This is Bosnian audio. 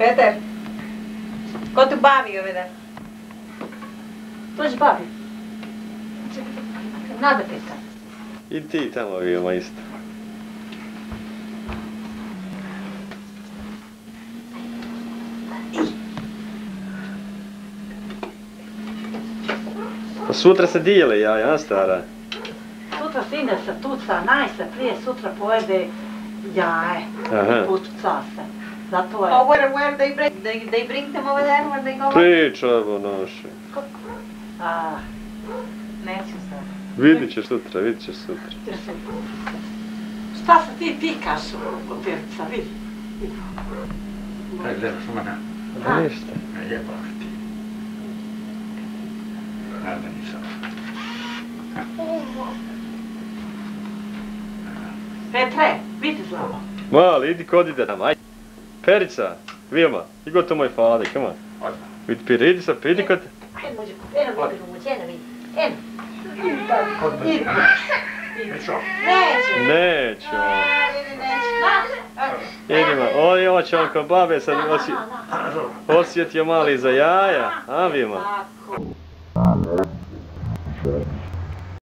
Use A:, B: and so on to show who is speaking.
A: Peter, ko tu bavi ovdje?
B: Dođi babi. Nada Petar.
C: I ti tamo Vilma isto. Pa sutra se dijele jaja, stara?
B: Sutra sine se tuca, najse prije sutra pojede jaje. I putuca se. Zato je...
A: Oh, where they bring them over there, where they go?
C: Pričamo naše.
A: Neću sad.
C: Vidit ćeš sutra.
B: Šta se ti pikaš u Pirca, vidi.
D: Kaj gledaš u mene?
C: Ništa.
D: Jebala ti. Nada nisam.
B: Petre, vidi zlavo.
C: Mali, idi kod ide nam, ajde. Perica, Vilma, you go to my father, come on. Vidi Piri, idi sad, idi kod...
B: Eno vidi mu, eno vidi. Eno.
C: Neću. Idimo, ovo će on kao babe sad osjetio mali za jaja, a Vilma?
B: Tako.